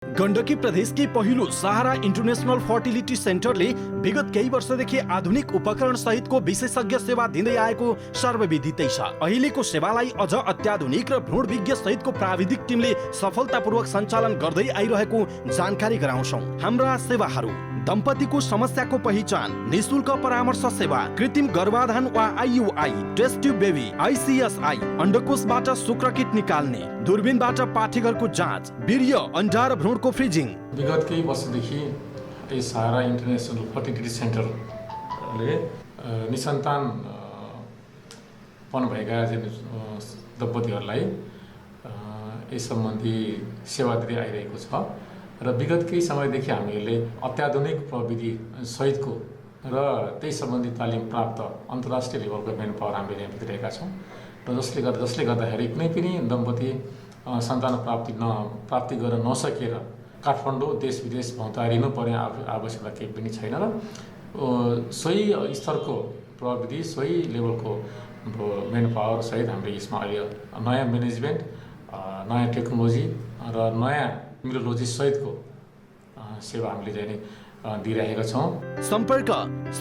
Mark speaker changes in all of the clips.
Speaker 1: गण्डकी प्रदेशकी पहिलो सहारा international fertility सेन्टरले विगत केही वर्षदेखि आधुनिक उपकरण सहितको विशेषज्ञ सेवा दिँदै आएको सर्वविदितै छ। अहिलेको सेवालाई अझ अत्याधुनिक र भ्रूण विज्ञ सहितको प्राविधिक टिमले सफलतापूर्वक सञ्चालन गर्दै आइरहेको जानकारी गराउँछौँ। हाम्रा सेवाहरू: दम्पतिको समस्याको पहिचान, निशुल्क परामर्श सेवा, कृत्रिम गर्भाधान वा आइयुआई, टेस्ट ट्युब बेबी, आइसिएसआई, अण्डकोशबाट शुक्रकिट निकाल्ने, दूरबीनबाट पाठेघरको जाँच, वीर्य, अन्डा र भ्रूणको फ्रिजिङ।
Speaker 2: विगत केही वर्षदेखि यस सहारा इन्टरनेसनल फर्टिलिटी सेन्टरले निसन्तान पन भएका दम्पतिहरूलाई यस सम्बन्धी सेवा दिँदै आइरहेको छ र विगत केही समयदेखि हामीले अत्याधुनिक प्रविधि सहितको र त्यही सम्बन्धी तालिम प्राप्त अन्तर्राष्ट्रिय लेभलको मेन पावर हामीले यहाँ दिइरहेका छौँ र जसले गर्दाखेरि कुनै पनि दम्पति सन्तान प्राप्ति गर्न नसकेर काठमाडौँ देश विदेश भौँतारिनु पर्ने आवश्यकता केही पनि छैन र सोही स्तरको प्रविधि सोही लेभलको मेन पावर सहित हामीले यसमा अहिले नयाँ म्यानेजमेन्ट, नयाँ टेक्नोलोजी र नयाँ न्युरोलोजी सहितको सेवा हामीले चाहिँ दिइरहेका छौँ।
Speaker 1: सम्पर्क: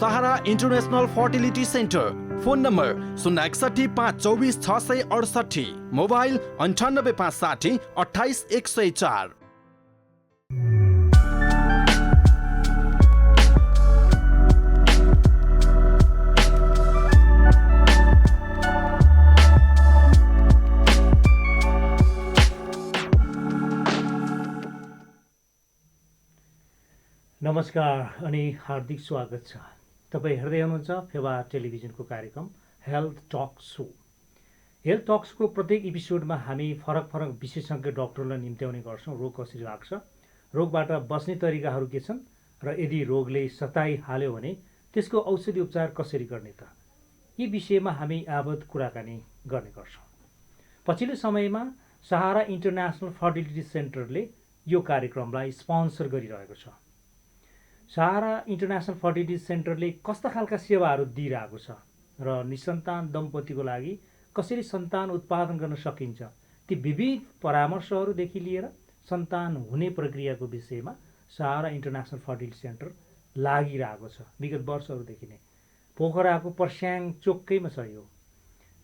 Speaker 1: Sahara international fertility centre. Phone number 061 524 668, mobile 98 560 28 104।
Speaker 3: नमस्कार अनि हार्दिक स्वागत छ। तपाईँ हेर्दै हुनुहुन्छ फेवा टेलिभिजनको कार्यक्रम हेल्थ टक सो। हेल्थ टक्सको प्रत्येक एपिसोडमा हामी फरक फरक विशेषज्ञ डक्टरलाई निम्त्याउने गर्छौँ। रोग कसरी लाग्छ, रोगबाट बच्ने तरिकाहरू के छन् र यदि रोगले सताइहाल्यो भने त्यसको औषधि उपचार कसरी गर्ने त, यी विषयमा हामी यावत कुराकानी गर्ने गर्छौँ। पछिल्लो समयमा सहारा इन्टरनेसनल फर्टिलिटी सेन्टरले यो कार्यक्रमलाई स्पोन्सर गरिरहेको छ। सहारा इन्टरनेसनल फर्टिलिटी सेन्टरले कस्ता खालका सेवाहरू दिइरहेको छ र निसन्तान दम्पतिको लागि कसरी सन्तान उत्पादन गर्न सकिन्छ, ती विविध परामर्शहरूदेखि लिएर सन्तान हुने प्रक्रियाको विषयमा सहारा इन्टरनेसनल फर्टिलिटी सेन्टर लागिरहेको छ। विगत वर्षहरूदेखि नै पोखराको पर्स्याङ चोकैमा छ यो।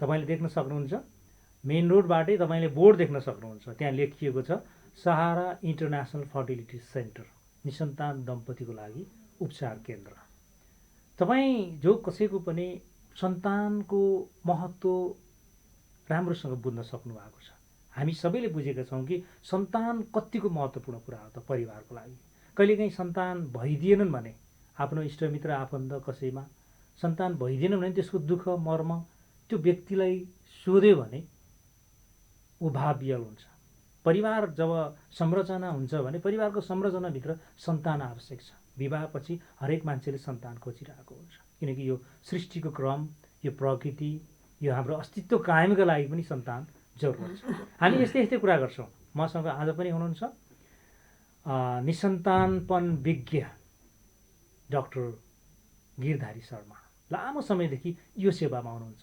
Speaker 3: तपाईँले देख्न सक्नुहुन्छ, मेन रोडबाटै तपाईँले बोर्ड देख्न सक्नुहुन्छ, त्यहाँ लेखिएको छ सहारा इन्टरनेसनल फर्टिलिटी सेन्टर, निसन्तान दम्पतिको लागि उपचार केन्द्र। तपाईँ जो कसैको पनि सन्तानको महत्त्व राम्रोसँग बुझ्न सक्नु भएको छ। हामी सबैले बुझेका छौँ कि सन्तान कतिको महत्त्वपूर्ण कुरा हो त परिवारको लागि। कहिलेकाहीँ सन्तान भइदिएनन् भने, आफ्नो इष्टमित्र आफन्त कसैमा सन्तान भइदिएन भने त्यसको दुःख मर्म त्यो व्यक्तिलाई सोध्यो भने ऊ भावविह्वल हुन्छ। परिवार जब संरचना हुन्छ भने परिवारको संरचनाभित्र सन्तान आवश्यक छ। विवाहपछि हरेक मान्छेले सन्तान खोजिरहेको हुन्छ, किनकि यो सृष्टिको क्रम, यो प्रकृति, यो हाम्रो अस्तित्व कायमका लागि पनि सन्तान जरुरत छ। हामी यस्तै यस्तै कुरा गर्छौँ। मसँग आज पनि हुनुहुन्छ निसन्तानपन विज्ञ डाक्टर गिरधारी शर्मा। लामो समयदेखि यो सेवामा हुनुहुन्छ,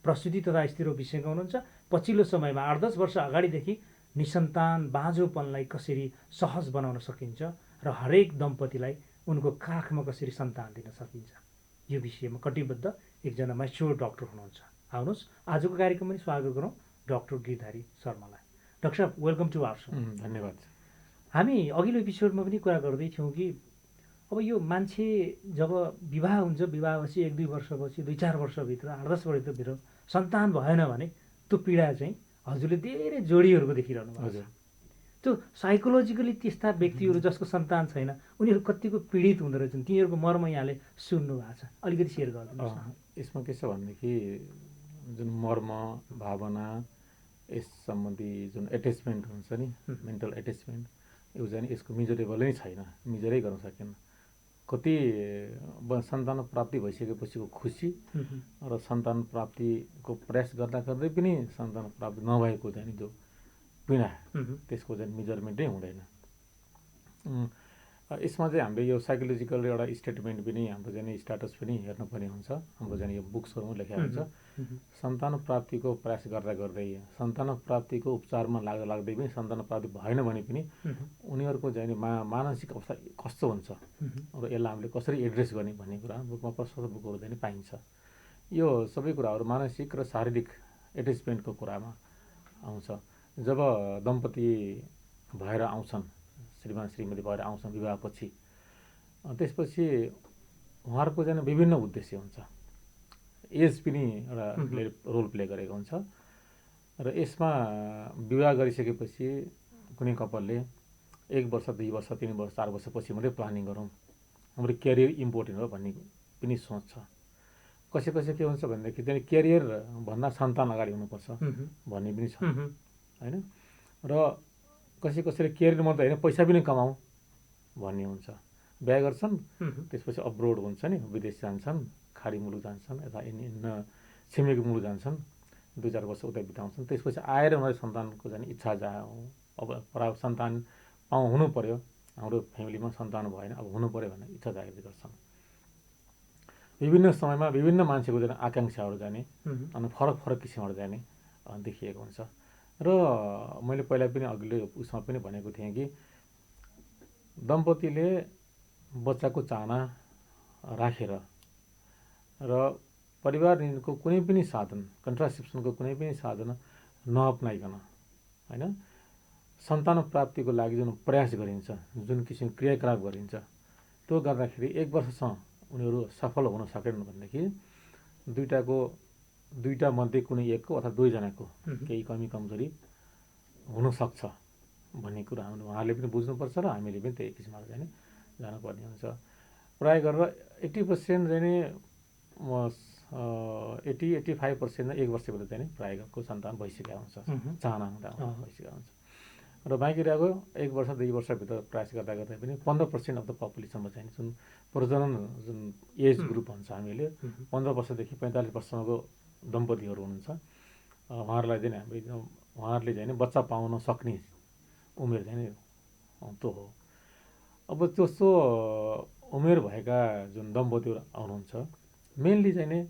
Speaker 3: प्रसुति तथा स्त्रीरोग विशेषज्ञ हुनुहुन्छ। पछिल्लो समयमा 8-10 वर्ष अगाडिदेखि निसन्तान बाँझोपनलाई कसरी सहज बनाउन सकिन्छ र हरेक दम्पतिलाई उनको काखमा कसरी सन्तान दिन सकिन्छ, यो विषयमा कटिबद्ध एकजना म्याच्योर डाक्टर हुनुहुन्छ। आउनुहोस् आजको कार्यक्रम पनि स्वागत गरौँ डाक्टर गिरधारी शर्मालाई। डाक्टर साहब, वेलकम टु आवर सो।
Speaker 2: धन्यवाद।
Speaker 3: हामी अघिल्लो एपिसोडमा पनि कुरा गर्दै थियौँ कि अब यो मान्छे जब विवाह हुन्छ, विवाहपछि 1-2 वर्षपछि 2-4 वर्षभित्र 8-10 वर्षभित्र सन्तान भएन भने त्यो पीडा चाहिँ हजुरले धेरै जोडीहरूको देखिरहनु भएको छ। त्यो साइकोलोजिकली त्यस्ता व्यक्तिहरू जसको सन्तान छैन उनीहरू कतिको पीडित हुँदो रहेछन्, तिनीहरूको मर्म यहाँले सुन्नु भएको छ, अलिकति सेयर गरिदिनुहोस् न।
Speaker 2: यसमा के छ भनेदेखि जुन मर्म भावना यस सम्बन्धी जुन एट्याचमेन्ट हुन्छ नि, मेन्टल एट्याचमेन्ट, यो चाहिँ यसको मिजरेबलै छैन, मिजरै गर्न सकेन। कति सन्तान प्राप्ति भइसकेपछिको खुसी र सन्तान प्राप्तिको प्रयास गर्दा गर्दै पनि सन्तान प्राप्ति नभएको चाहिँ जो पीडा, त्यसको चाहिँ मेजरमेन्टै हुँदैन। यसमा चाहिँ हामीले यो साइकोलोजिकल एउटा स्टेटमेन्ट पनि हाम्रो चाहिँ स्ट्याटस पनि हेर्नुपर्ने हुन्छ। हाम्रो चाहिँ यो बुक्सहरूमा लेखेको हुन्छ सन्तान प्राप्तिको प्रयास गर्दा गर्दै सन्तान प्राप्तिको उपचारमा लाग्दा लाग्दै पनि सन्तान प्राप्ति भएन भने पनि उनीहरूको चाहिँ मानसिक अवस्था कस्तो हुन्छ र यसलाई हामीले कसरी एड्रेस गर्ने भन्ने कुरा बुकमा प्रशस्त बुकहरू चाहिँ पाइन्छ। यो सबै कुराहरू मानसिक र शारीरिक एट्याचमेन्टको कुरामा आउँछ। जब दम्पति भएर आउँछन्, श्रीमान श्रीमती भएर आउँछन् विवाहपछि, त्यसपछि उहाँहरूको चाहिँ विभिन्न उद्देश्य हुन्छ। एज पनि एउटा रोल प्ले गरेको हुन्छ र यसमा विवाह गरिसकेपछि कुनै कपालले 1 वर्ष 2 वर्ष 3 वर्ष 4 वर्षपछि मात्रै प्लानिङ गरौँ, हाम्रो क्यारियर इम्पोर्टेन्ट हो भन्ने पनि सोच छ। कसै के हुन्छ भनेदेखि चाहिँ क्यारियर भन्दा सन्तान अगाडि हुनुपर्छ भन्ने पनि छ होइन। र कसैले क्यारियर मात्रै होइन पैसा पनि कमाऊ भन्ने हुन्छ। बिहा गर्छन् त्यसपछि अब्रोड हुन्छ नि, विदेश जान्छन्, खाडी मुलुक जान्छन्, यता छिमेकी मुलुक जान्छन्, 2-4 वर्ष उता बिताउँछन्। त्यसपछि आएर उनीहरू सन्तानको जाने इच्छा अब सन्तान हुनु पर्यो, हाम्रो फ्यामिलीमा सन्तान भएन अब हुनु पर्यो भनेर इच्छा जागृत गर्छन्। विभिन्न समयमा विभिन्न मान्छेको जाने आकाङ्क्षाहरू जाने अनि फरक किसिमहरू जाने देखिएको हुन्छ। र मैले पहिला पनि अघिल्लो उसमा पनि भनेको थिएँ कि दम्पतिले बच्चाको चाहना राखेर र परिवार निर्माणको कुनै पनि साधन, कन्ट्रासेप्सनको कुनै पनि साधन नअप्नाइकन होइन, सन्तान प्राप्तिको लागि जुन प्रयास गरिन्छ, जुन किसिमको क्रियाकलाप गरिन्छ, त्यो गर्दाखेरि 1 वर्षसम्म उनीहरू सफल हुन सकेनन् भनेदेखि दुईटा मध्ये कुनै एकको अथवा 2 जनाको केही कमी कमजोरी हुनसक्छ भन्ने कुरा उहाँहरूले पनि बुझ्नुपर्छ र हामीले पनि त्यही किसिमबाट चाहिँ जानुपर्ने हुन्छ। प्रायः गरेर 80% चाहिँ 80-85% 1 वर्षभित्र चाहिँ प्रायःको सन्तान भइसकेको हुन्छ, चाहना हुँदा भइसकेको हुन्छ। र बाँकी रहेको 1 वर्ष 2 वर्षभित्र प्रयास गर्दा पनि 15% अफ द पपुलेसनमा चाहिँ जुन प्रजनन जुन एज ग्रुप भन्छ हामीले 15 वर्षदेखि 45 वर्षसम्मको दम्पतिहरू हुनुहुन्छ, उहाँहरूलाई चाहिँ उहाँहरूले चाहिँ बच्चा पाउन सक्ने उमेर चाहिँ त्यो हो। अब त्यस्तो उमेर भएका जुन दम्पतिहरू आउनुहुन्छ, मेनली चाहिँ नि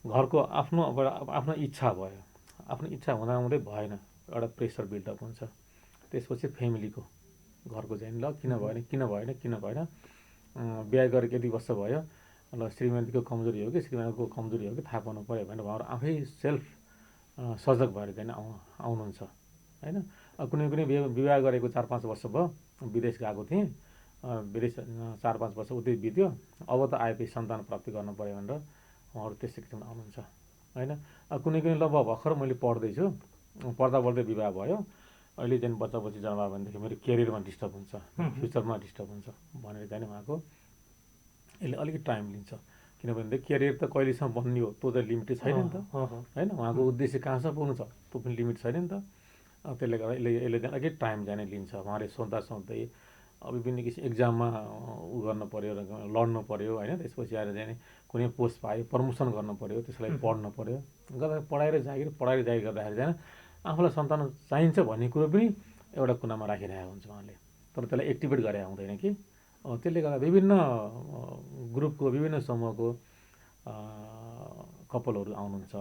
Speaker 2: घरको आफ्नो इच्छा भयो, आफ्नो इच्छा हुँदै भएन, एउटा प्रेसर बिल्डअप हुन्छ। त्यसपछि फ्यामिलीको घरको चाहिँ ल किन भएन बिहा गरेको यति वर्ष भयो, ल श्रीमतीको कमजोरी हो कि श्रीमानको कमजोरी हो कि थाहा पाउनु पऱ्यो भनेर उहाँहरू आफै सेल्फ सजग भएर चाहिँ आउनुहुन्छ होइन। कुनै विवाह गरेको 4-5 वर्ष भयो, विदेश गएको थिएँ, विदेश 4-5 वर्ष उतै बित्यो, अब त आएपछि सन्तान प्राप्ति गर्नु पऱ्यो भनेर उहाँहरू त्यस्तै किसिममा आउनुहुन्छ होइन। कुनै ल भर्खर मैले पढ्दैछु, पढ्दा विवाह भयो, अहिले चाहिँ बच्चा जन्मायो भनेदेखि मेरो क्यारियरमा डिस्टर्ब हुन्छ, फ्युचरमा डिस्टर्ब हुन्छ भनेर चाहिँ उहाँको यसले अलिकति टाइम लिन्छ। किनभनेदेखि क्यारियर त कहिलेसम्म बन्ने हो त्यो त लिमिटेड छैन नि त होइन। उहाँको उद्देश्य कहाँसम्म पुग्नु छ त्यो पनि लिमिट छैन नि त। त्यसले गर्दा यसले चाहिँ अलिकति टाइम जाने लिन्छ। उहाँले सोच्दै विभिन्न किसिम एक्जाममा गर्नु पऱ्यो, लड्नु पऱ्यो होइन। त्यसपछि आएर चाहिँ कुनै पोस्ट पायो, प्रमोसन गर्नु पऱ्यो, त्यसलाई पढ्नु पऱ्यो, गर्दा पढाएर जागिर गर्दाखेरि चाहिँ आफूलाई सन्तान चाहिन्छ भन्ने कुरो पनि एउटा कुनामा राखिरहेको हुन्छ उहाँले, तर त्यसलाई एक्टिभेट गरे हुँदैन कि। त्यसले गर्दा विभिन्न ग्रुपको विभिन्न समूहको कपालहरू आउनुहुन्छ,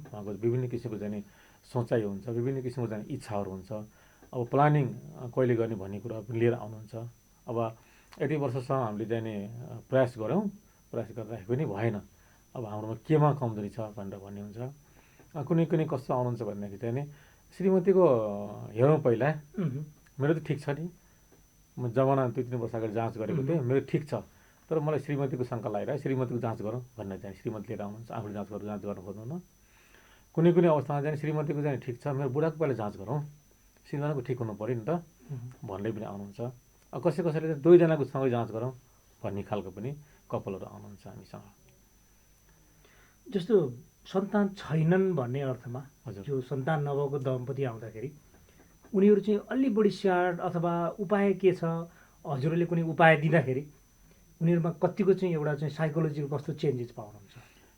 Speaker 2: उहाँको विभिन्न किसिमको चाहिँ सोचाइ हुन्छ, विभिन्न किसिमको चाहिँ इच्छाहरू हुन्छ। अब प्लानिङ कहिले गर्ने भन्ने कुरा पनि लिएर आउनुहुन्छ। अब यति वर्षसम्म हामीले चाहिँ नि प्रयास गर्दाखेरि पनि भएन, अब हाम्रोमा केमा कमजोरी छ भनेर भन्ने हुन्छ। कुनै कस्तो आउनुहुन्छ भनेदेखि चाहिँ नि श्रीमतीको हेरौँ पहिला, मेरो त ठिक छ नि, म जमाना 2-3 वर्ष अगाडि जाँच गरेको थिएँ, मेरो ठिक छ, तर मलाई श्रीमतीको शङ्का लागिरहेको, श्रीमतीको जाँच गरौँ भनेर चाहिँ श्रीमती लिएर आउनुहुन्छ। आफूले जाँच गर्नु खोज्नुहुन्न। कुनै अवस्थामा चाहिँ श्रीमतीको चाहिँ ठिक छ, मेरो बुढाको पहिला जाँच गरौँ, श्रीमानको ठिक हुनु पऱ्यो नि त भन्दै पनि आउनुहुन्छ। कसैले चाहिँ 2 जनाको सँगै जाँच गरौँ भन्ने खालको पनि कपालहरू आउनुहुन्छ हामीसँग।
Speaker 3: जस्तो सन्तान छैनन् भन्ने अर्थमा
Speaker 2: हजुर,
Speaker 3: जो सन्तान नभएको दम्पति आउँदाखेरि उनीहरू चाहिँ अलि बढी स्याहार अथवा उपाय के छ, हजुरले कुनै उपाय दिँदाखेरि उनीहरूमा कतिको चाहिँ एउटा चाहिँ साइकोलोजिकल कस्तो चेन्जेस पाउनुहुन्छ?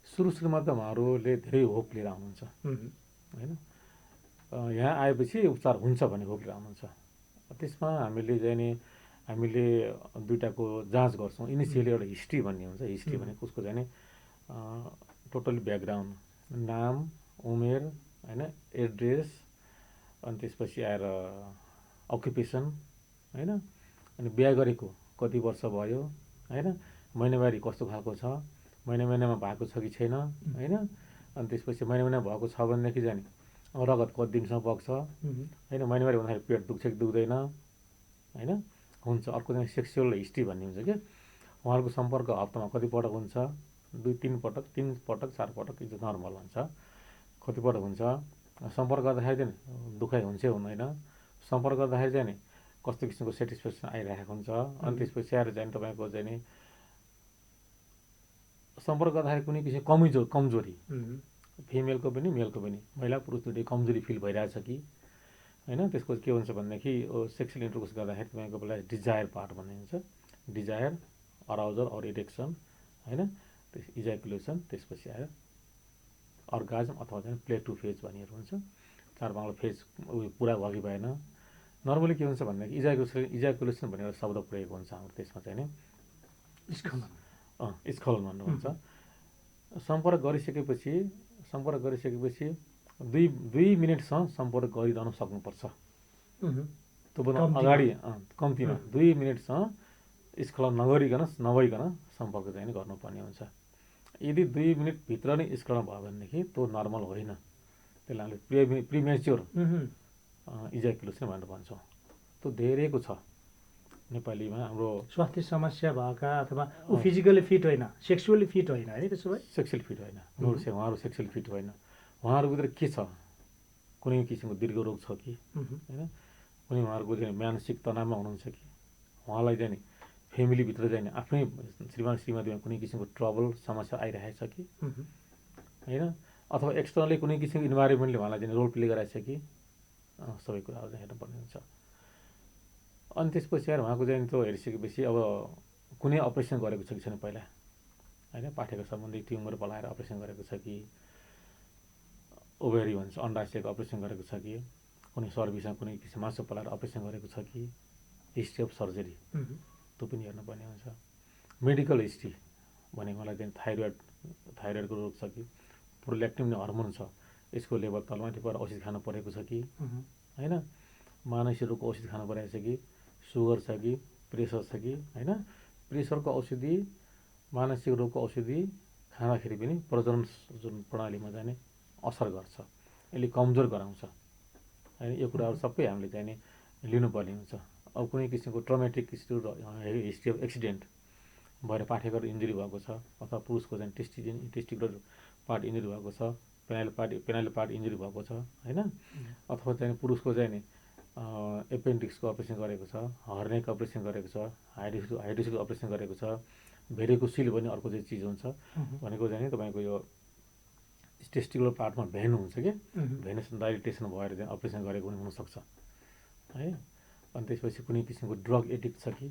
Speaker 2: सुरुमा त उहाँहरूले धेरै होप लिएर आउनुहुन्छ होइन। यहाँ आएपछि उपचार हुन्छ भन्ने होप लिएर आउनुहुन्छ। त्यसमा हामीले चाहिँ नि
Speaker 4: हामीले दुईटाको जाँच गर्छौँ। इनिसियली एउटा हिस्ट्री भन्ने हुन्छ। हिस्ट्री भनेको उसको चाहिँ टोटली ब्याकग्राउन्ड, नाम, उमेर, होइन, एड्रेस, अनि त्यसपछि आएर अक्युपेसन, होइन, अनि बिहा गरेको कति वर्ष भयो, होइन, महिनावारी कस्तो खालको छ, महिनामा भएको छ कि छैन, होइन, अनि त्यसपछि महिना भएको छ भनेदेखि जाने रगत कति दिनसम्म बग्छ, होइन, महिनावारी भन्दाखेरि पेट दुख्छ कि दुख्दैन, होइन, हुन्छ। अर्को चाहिँ सेक्सुअल हिस्ट्री भन्ने हुन्छ क्या, उहाँहरूको सम्पर्क हप्तामा कतिपटक हुन्छ, 2-3 पटक, 3 पटक 4 पटक, यो नर्मल हुन्छ। कतिपटक हुन्छ, सम्पर्क गर्दाखेरि चाहिँ दुखाइ हुन्छ हुँदैन, सम्पर्क गर्दाखेरि चाहिँ कस्तो किसिमको सेटिस्फ्याक्सन आइरहेको हुन्छ। अनि त्यसपछि आएर चाहिँ तपाईँको चाहिँ सम्पर्क गर्दाखेरि कुनै किसिमको कमजोरी फिमेलको पनि मेलको पनि, महिला पुरुष दुइटै कमजोरी फिल भइरहेछ कि, होइन, त्यसको के हुन्छ भनेदेखि सेक्सुअल इन्टरकोर्स गर्दाखेरि तपाईँको बेला डिजायर पार्ट भन्ने हुन्छ। डिजायर, अराउजल अर इरेक्सन, होइन, इजाकुलेसन, त्यसपछि आएर अर्गाजम अथवा चाहिँ प्ले टु फेज भन्नेहरू हुन्छ। 4 पाँचवटा फेज पुरा भयो कि भएन। नर्मली के हुन्छ भनेदेखि इजाकुलेसन भन्ने एउटा शब्द प्रयोग हुन्छ हाम्रो त्यसमा चाहिँ स्खलन भन्नुहुन्छ। सम्पर्क गरिसकेपछि 2 मिनटसम्म सम्पर्क गरिरहन सक्नुपर्छ। त्योभन्दा अगाडि कम्तीमा 2 मिनटसम्म स्खलन नभइकन सम्पर्क चाहिँ गर्नुपर्ने हुन्छ। यदि 2 मिनटभित्र नै स्खलन भयो भनेदेखि त्यो नर्मल होइन, त्यसलाई हामीले प्रिमेच्योर इजाकुलेसन भनेर भन्छौँ। त्यो धेरैको छ नेपालीमा। हाम्रो
Speaker 3: स्वास्थ्य समस्या भएका अथवा ऊ फिजिकली फिट होइन, सेक्सुअली फिट होइन, होइन, त्यसो भए
Speaker 4: सेक्सुअल फिट होइन, उहाँहरू सेक्सुअल फिट होइन। उहाँहरूभित्र के छ, कुनै किसिमको दीर्घ रोग छ कि, होइन, कुनै उहाँहरूको चाहिँ मानसिक तनावमा हुनुहुन्छ कि, उहाँलाई चाहिँ फ्यामिलीभित्र चाहिँ आफ्नै श्रीमान श्रीमतीमा कुनै किसिमको ट्रबल समस्या आइरहेछ कि, होइन, अथवा एक्सटर्नली कुनै किसिमको इन्भाइरोमेन्टले उहाँलाई चाहिँ रोल प्ले गराएछ कि, सबै कुराहरू चाहिँ हेर्नुपर्ने हुन्छ। अनि त्यसपछि आएर उहाँको चाहिँ त्यो हेरिसकेपछि अब कुनै अपरेसन गरेको छ कि छैन पहिला, होइन, पाठेको सम्बन्धी ट्युमर पलाएर अपरेसन गरेको छ कि, ओभेरी भन्छ अन्डाशयको अपरेसन गरेको छ कि, कुनै सर्भिसमा कुनै किसिम मासु पलाएर अपरेसन गरेको छ कि, हिस्ट्री अफ सर्जरी त्यो पनि हेर्नुपर्ने हुन्छ। मेडिकल हिस्ट्री भनेकोलाई चाहिँ थाइरोइडको रोग छ कि, प्रोल्याक्टिन हर्मोन छ, यसको लेभल तलमाथि पर औषधि खानु परेको छ कि, होइन, मानसिक रोगको औषधि खानु परेको छ कि, सुगर छ कि, प्रेसर छ कि, होइन, प्रेसरको औषधि, मानसिक रोगको औषधि खाँदाखेरि पनि प्रजनन जुन प्रणालीमा जाने असर गर्छ, यसले कमजोर गराउँछ, होइन। यो कुराहरू सबै हामीले चाहिँ लिनुपर्ने हुन्छ। अब कुनै किसिमको ट्रमेटिक हिस्ट्री अफ एक्सिडेन्ट भएर पाठेघर इन्जुरी भएको छ, अथवा पुरुषको चाहिँ टेस्टिकुलर पार्ट इन्जुरी भएको छ, पेनाइल पार्ट इन्जुरी भएको छ, होइन, अथवा चाहिँ पुरुषको चाहिँ एपेन्डिक्सको अपरेसन गरेको छ, हर्नियाको अपरेसन गरेको छ, हाइड्रोसिसको अपरेसन गरेको छ, भेरिकोसिल भन्ने अर्को चाहिँ चिज हुन्छ। भनेको चाहिँ तपाईँको यो टेस्टिकुलर पार्टमा भेन हुन्छ कि, भेनस डाइलेटेसन भएर चाहिँ अपरेसन गरेको पनि हुनसक्छ, है। अनि त्यसपछि कुनै किसिमको ड्रग एडिक्ट छ कि,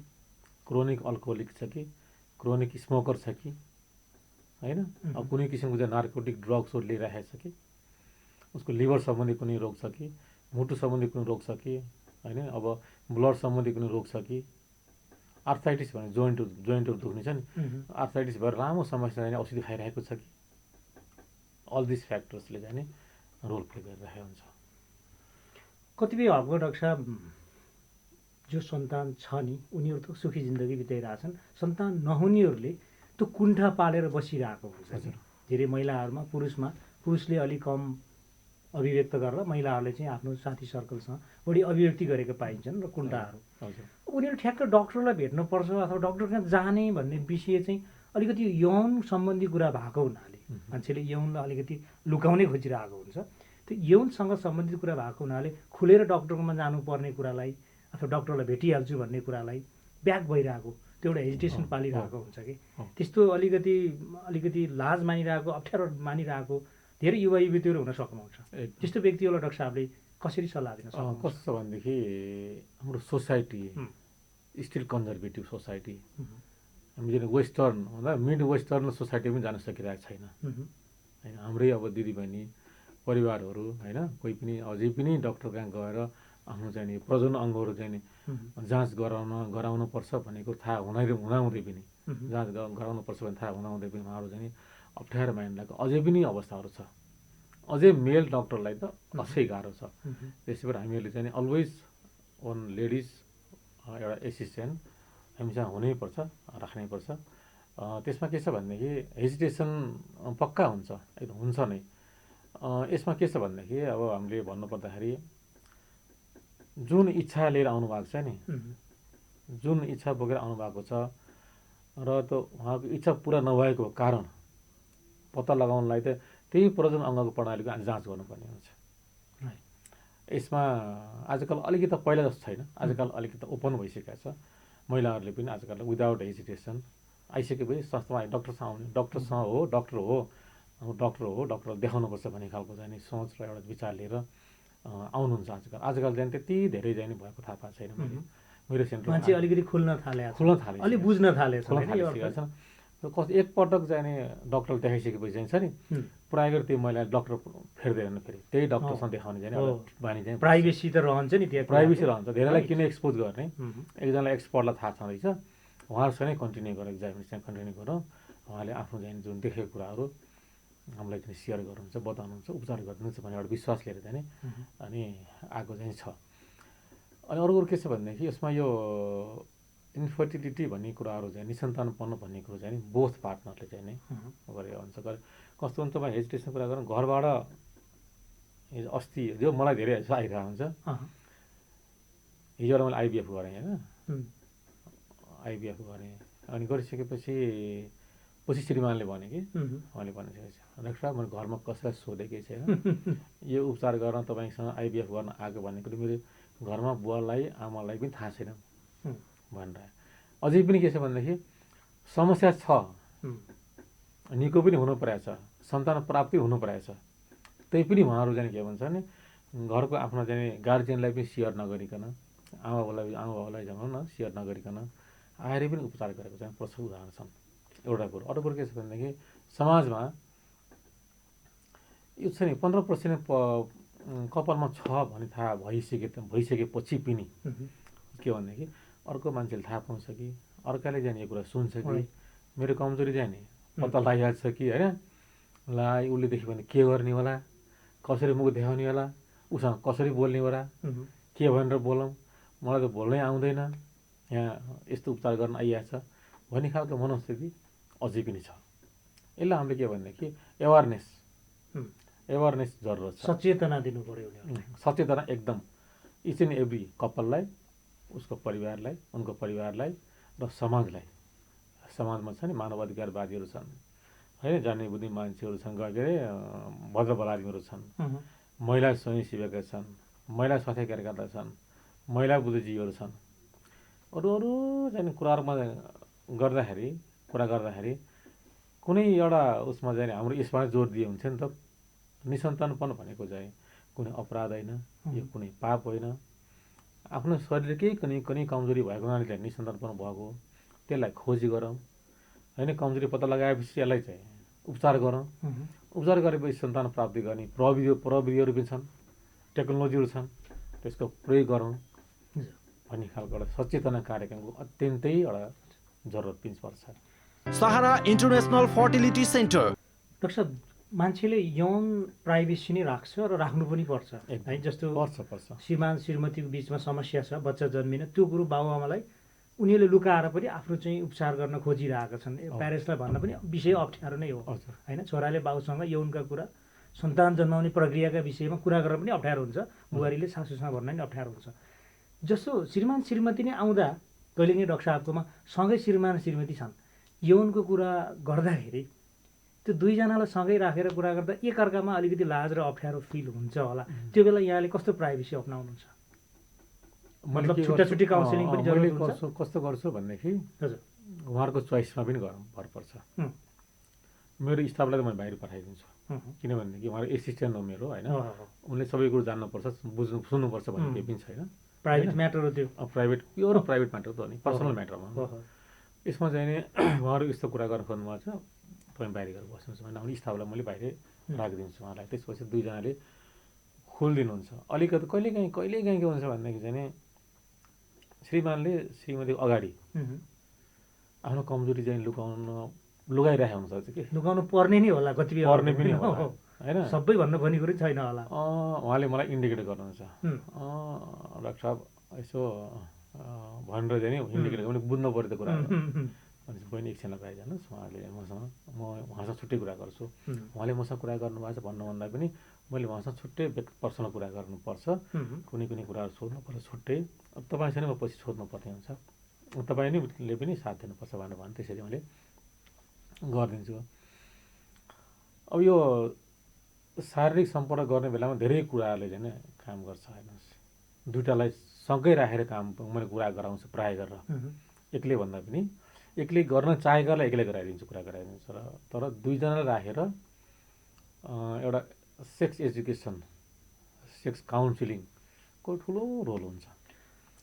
Speaker 4: क्रोनिक अल्कोहोलिक छ कि, क्रोनिक स्मोकर छ कि, होइन, अब कुनै किसिमको चाहिँ नार्कोटिक ड्रग्सहरू लिइरहेको छ कि, उसको लिभर सम्बन्धी कुनै रोग छ कि, मुटु सम्बन्धी कुनै रोग छ कि, होइन, अब ब्लड सम्बन्धी कुनै रोग छ कि, आर्थराइटिस भने जोइन्टहरू दुख्ने छ नि, आर्थराइटिस भएर लामो समस्या चाहिँ औषधि खाइरहेको छ कि, अल दिस फ्याक्टर्सले चाहिँ रोल प्ले गरिरहेको हुन्छ।
Speaker 3: कतिपय हकको डाक्टर साहब जो सन्तान छ नि उनीहरू त सुखी जिन्दगी बिताइरहेछन्, सन्तान नहुनेहरूले त्यो कुण्ठा पालेर बसिरहेको हुन्छ। धेरै महिलाहरूमा पुरुषले अलिक कम अभिव्यक्त गरेर महिलाहरूले चाहिँ आफ्नो साथी सर्कलसँग बढी अभिव्यक्ति गरेको पाइन्छन् र कुण्ठाहरू उनीहरू ठ्याक्क डक्टरलाई भेट्नुपर्छ अथवा डक्टर कहाँ जाने भन्ने विषय चाहिँ अलिकति यौन सम्बन्धी कुरा भएको हुनाले मान्छेले यौनलाई अलिकति लुकाउनै खोजिरहेको हुन्छ। त्यो यौनसँग सम्बन्धित कुरा भएको हुनाले खुलेर डक्टरकोमा जानुपर्ने कुरालाई अथवा डक्टरलाई भेटिहाल्छु भन्ने कुरालाई ब्याक भइरहेको, त्यो एउटा हेजिटेसन पालिरहेको हुन्छ कि, त्यस्तो अलिकति लाज मानिरहेको, अप्ठ्यारो मानिरहेको धेरै युवा युवतीहरू हुन सक्नुहुन्छ। त्यस्तो व्यक्तिहरूलाई डाक्टर साहबले कसरी सल्लाह दिन सक्नुहुन्छ?
Speaker 4: कस्तो छ भनेदेखि हाम्रो सोसाइटी स्टिल कन्जर्भेटिभ सोसाइटी, हामी चाहिँ वेस्टर्न भन्दा मिड वेस्टर्न सोसाइटी पनि जान सकिरहेको छैन, होइन। हाम्रै अब दिदीबहिनी परिवारहरू, होइन, कोही पनि अझै पनि डक्टर कहाँ गएर आफ्नो चाहिँ प्रजनन अङ्गहरू चाहिँ जाँच गराउनुपर्छ भनेको थाहा हुँदाहुँदै पनि जाँच गराउनुपर्छ भने थाहा हुँदाहुँदै पनि उहाँहरू चाहिँ अप्ठ्यारो मानिरहेको अझै पनि अवस्थाहरू छ। अझै मेल डक्टरलाई त असै गाह्रो छ। त्यसै भएर हामीहरूले चाहिँ अलवेज वान लेडिज एउटा एसिस्टेन्ट हामीसँग हुनैपर्छ, राख्नैपर्छ। त्यसमा के छ भनेदेखि हेजिटेसन पक्का हुन्छ, एकदम हुन्छ नै। यसमा के छ भनेदेखि अब हामीले भन्नुपर्दाखेरि जुन इच्छा लिएर आउनुभएको छ नि, जुन इच्छा बोकेर आउनुभएको छ र त उहाँको इच्छा पुरा नभएको कारण पत्ता लगाउनलाई त त्यही प्रजन अङ्गको प्रणालीको जाँच गर्नुपर्ने हुन्छ। यसमा आजकल अलिकति पहिला जस्तो छैन, आजकल अलिकति ओपन भइसकेको छ। महिलाहरूले पनि आजकल विदाउट हेजिटेसन आइसकेपछि संस्थामा डक्टरसँग आउने, डक्टरसँग हो, डक्टर देखाउनुपर्छ भन्ने खालको चाहिँ सोच र एउटा विचार लिएर आउनुहुन्छ आजकल। आजकल चाहिँ त्यति धेरै चाहिँ भएको थाहा पाएको छैन मैले। मेरो सेन्टर
Speaker 3: मान्छे अलिकति खुल्न थाले, अलि बुझ्न थाले
Speaker 4: छ। एकपटक चाहिँ डक्टर देखाइसकेपछि चाहिँ छ नि प्रायः गरी त्यो महिला डक्टर फेर्दैन, फेरि त्यही डक्टरसँग देखाउने चाहिँ बानी चाहिँ
Speaker 3: प्राइभेसी त रहन्छ नि, त्यहाँ
Speaker 4: प्राइभेसी रहन्छ। धेरैलाई किन एक्सपोज गर्ने, एकजनालाई एक्सपर्टलाई थाहा छँदैछ, उहाँहरूसँगै कन्टिन्यू गरेर एक्जामिनेसन कन्टिन्यू गरौँ। उहाँले आफ्नो चाहिँ जुन देखेको कुराहरू हामीलाई चाहिँ सेयर गर्नुहुन्छ, बताउनुहुन्छ, उपचार गरिदिनुहुन्छ भन्ने एउटा विश्वास लिएर चाहिँ अनि आएको चाहिँ छ। अनि अरू के छ भनेदेखि यसमा यो इन्फर्टिलिटी भन्ने कुराहरू चाहिँ निसन्तानपन भन्ने कुरो चाहिँ बोथ पार्टनरले चाहिँ नै गरेको हुन्छ। कस्तो हुन्छ तपाईँ हेजिटेसन कुरा गरौँ, घरबाट अस्ति जो मलाई धेरै आइरहेको हुन्छ, हिजो मैले आइबिएफ गरेँ होइन, आइबिएफ गरेँ। अनि गरिसकेपछि पछि श्रीमानले भने कि उहाँले भनिसकेपछि डाक्टर साहब मैले घरमा कसैलाई सोधेकै छैन, यो उपचार गर्न तपाईँसँग आइबिएफ गर्न आएको भन्ने कुरो मेरो घरमा बुवालाई आमालाई पनि थाहा छैन भनेर। अझै पनि के छ भनेदेखि समस्या छ, निको पनि हुनु परेको छ, सन्तान प्राप्ति हुनु परेको छ, त्यही पनि उहाँहरू चाहिँ के भन्छ भने घरको आफ्नो चाहिँ गार्जियनलाई पनि सेयर नगरिकन, आमाबाबुलाई भनौँ न सेयर नगरिकन आएर पनि उपचार गरेको चाहिँ प्रशस्त उदाहरण छन्। एउटा कुरो। अरू कुरो के छ भनेदेखि समाजमा यो छ नि 15% कपालमा छ भन्ने थाहा भइसकेपछि पनि के भनेदेखि अर्को मान्छेले थाहा पाउँछ कि, अर्काले जाने यो कुरा सुन्छ कि, मेरो कमजोरी जाने पत्ता लगाइहाल्छ कि होइन, ला उसले देख्यो भने के गर्ने होला, कसरी मुख देखाउने होला, उसँग कसरी बोल्ने होला, के भनेर बोलौँ, मलाई त बोल्नै आउँदैन, यहाँ यस्तो उपचार गर्न आइएको छ भन्ने खालको मनस्थिति अझै पनि छ। यसलाई हामीले के भनेदेखि एवारनेस जरुरत छ,
Speaker 3: सचेतना दिनु पर्यो।
Speaker 4: सचेतना एकदम इच एन्ड एभ्री कपाललाई, उसको परिवारलाई, उनको परिवारलाई र समाजलाई। समाजमा छ नि मानवाधिकारवादीहरू छन् होइन, जान्ने बुझ्ने मान्छेहरू छन्, के अरे भद्रबलादीहरू छन्, महिला स्वयंसेवकहरू छन्, महिला स्वास्थ्य कार्यकर्ता छन्, महिला बुद्धिजीवीहरू छन्। अरू चाहिँ कुरा गर्दाखेरि कुनै एउटा उसमा चाहिँ हाम्रो यसमा जोड दिए हुन्थ्यो नि त। निसन्तानपन भनेको चाहिँ कुनै अपराध होइन, यो कुनै पाप होइन। आफ्नो शरीरकै कुनै कमजोरी भएको हुनाले चाहिँ निसन्तानपन भएको, त्यसलाई खोजी गरौँ होइन, कमजोरी पत्ता लगाएपछि यसलाई चाहिँ उपचार गरौँ। उपचार गरेपछि सन्तान प्राप्ति गर्ने प्रविधिहरू पनि छन्, टेक्नोलोजीहरू छन्, त्यसको प्रयोग गरौँ भन्ने खालको एउटा सचेतना कार्यक्रमको अत्यन्तै एउटा जरुरत पनि पर्छ।
Speaker 1: सहारा इन्टरनेसनल फर्टिलिटी सेन्टर।
Speaker 3: डाक्टर साहब, मान्छेले यौन प्राइभेसी नै राख्छ र राख्नु पनि पर्छ है। जस्तो
Speaker 4: पर्छ
Speaker 3: श्रीमान श्रीमतीको बिचमा समस्या छ, बच्चा जन्मिन, त्यो कुरो बाबुआमालाई उनीहरूले लुकाएर पनि आफ्नो चाहिँ उपचार गर्न खोजिरहेका छन्। प्यारेन्ट्सलाई भन्न पनि विषय अप्ठ्यारो नै हो होइन। छोराले बाबुसँग यौनका कुरा, सन्तान जन्माउने प्रक्रियाका विषयमा कुरा गर्न पनि अप्ठ्यारो हुन्छ, बुहारीले सासूसँग भन्न पनि अप्ठ्यारो हुन्छ। जस्तो श्रीमान श्रीमती नै आउँदा कहिलेकाहीँ डाक्टर साहबकोमा सँगै श्रीमान श्रीमती छन्, यौनको कुरा गर्दाखेरि त्यो दुईजनालाई सँगै राखेर कुरा गर्दा एकअर्कामा अलिकति लाज र अप्ठ्यारो फिल हुन्छ होला। त्यो बेला यहाँले कस्तो प्राइभेसी अप्नाउनुहुन्छ? मतलब छुट्टा-छुट्टी काउन्सिलिङ पनि जरुरी हुन्छ?
Speaker 4: कस्तो गर्छु भनेदेखि
Speaker 3: हजुर
Speaker 4: उहाँहरूको चोइसमा पनि भर पर्छ। मेरो स्टाफलाई त म बाहिर पठाइदिन्छु, किनभनेदेखि उहाँको एसिस्टेन्ट हो मेरो होइन, उनले सबै कुरो जान्नुपर्छ, सुन्नुपर्छ भन्ने केही पनि छैन।
Speaker 3: प्राइभेट म्याटर हो त्यो,
Speaker 4: प्योर प्राइभेट म्याटर त हो नि, पर्सनल म्याटरमा। यसमा चाहिँ नि उहाँहरू यस्तो कुरा गर्न खोज्नुभएको छ, तपाईँ बाहिर गएर बस्नुहोस् भने आफ्नो स्टाफलाई मैले बाहिर राखिदिन्छु उहाँलाई। त्यसपछि दुईजनाले खोलिदिनुहुन्छ। अलिकति कहिलेकाहीँ के हुन्छ भनेदेखि चाहिँ श्रीमानले श्रीमतीको अगाडि आफ्नो कमजोरी चाहिँ लुगाइरहेको हुन्छ कि
Speaker 3: लुकाउनु पर्ने नै होला कतिपय
Speaker 4: पर्ने पनि होला होइन
Speaker 3: सबै भन्नु भन्ने कुरो छैन होला।
Speaker 4: उहाँले मलाई इन्डिकेट गर्नुहुन्छ डाक्टर साहब यसो भनेर चाहिँ नि इन्डिकेट मैले बुझ्नु पऱ्यो त्यो कुरा भनेपछि बहिनी एकछिनलाई पाइजानुहोस् उहाँले मसँग म उहाँसँग छुट्टै कुरा गर्छु उहाँले मसँग कुरा गर्नुभएको छ भन्नुभन्दा पनि मैले उहाँसँग छुट्टै पर्सनल कुरा गर्नुपर्छ कुनै कुनै कुराहरू सोध्नुपर्छ छुट्टै तपाईँसँग म पछि सोध्नुपर्ने हुन्छ तपाईँले पनि साथ दिनुपर्छ भनेर भने त्यसरी मैले गरिदिन्छु। अब यो शारीरिक सम्पर्क गर्ने बेलामा धेरै कुराहरूले चाहिँ काम गर्छ हेर्नुहोस् दुइटालाई सँगै राखेर काम मैले कुरा गराउँछु प्रायः गरेर एक्लै भन्दा पनि एक्लै गर्न चाहेकोलाई एक्लै गराइदिन्छु कुरा गराइदिन्छु र तर दुईजनालाई राखेर एउटा सेक्स एजुकेसन सेक्स काउन्सिलिङको ठुलो रोल हुन्छ।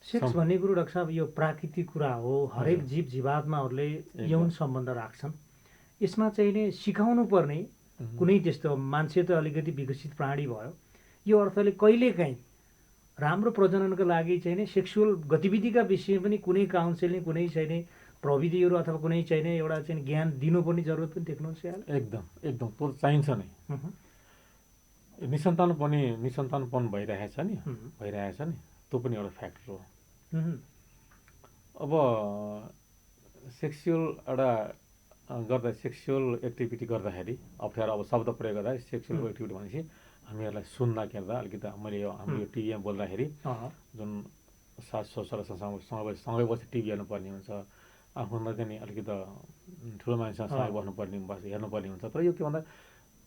Speaker 3: सेक्स भन्ने कुरो डाक्टर साहब यो प्राकृतिक कुरा हो हरेक जीव जीवात्माहरूले यौन सम्बन्ध राख्छन् यसमा चाहिँ नि सिकाउनु पर्ने कुनै त्यस्तो मान्छे त अलिकति विकसित प्राणी भयो यो अर्थले कहिलेकाहीँ राम्रो प्रजननको लागि चाहिँ नि सेक्सुअल गतिविधिका विषयमा पनि कुनै काउन्सिलिङ कुनै चाहिँ नि प्रविधिहरू अथवा कुनै चाहिँ नि एउटा चाहिँ ज्ञान दिनुपर्ने जरुरत पनि देख्नुहुन्छ यहाँले?
Speaker 4: एकदम एकदम त्यो चाहिन्छ नै। निसन्तानपन भइरहेछ नि त्यो पनि एउटा फ्याक्टर हो। अब सेक्सुअल एउटा गर्दा सेक्सुअल एक्टिभिटी गर्दाखेरि अप्ठ्यारो अब शब्द प्रयोग गर्दा सेक्सुअल एक्टिभिटी भनेपछि हामीहरूलाई सुन्दाखेरि अलिकति मैले यो हाम्रो यो टिभीमा बोल्दाखेरि जुन सास ससुरासँग सँगै बसेर टिभी हेर्नुपर्ने हुन्छ आफूलाई चाहिँ नि अलिकति ठुलो मान्छेसँग सँगै बस्नुपर्ने हेर्नुपर्ने हुन्छ तर यो के भन्दा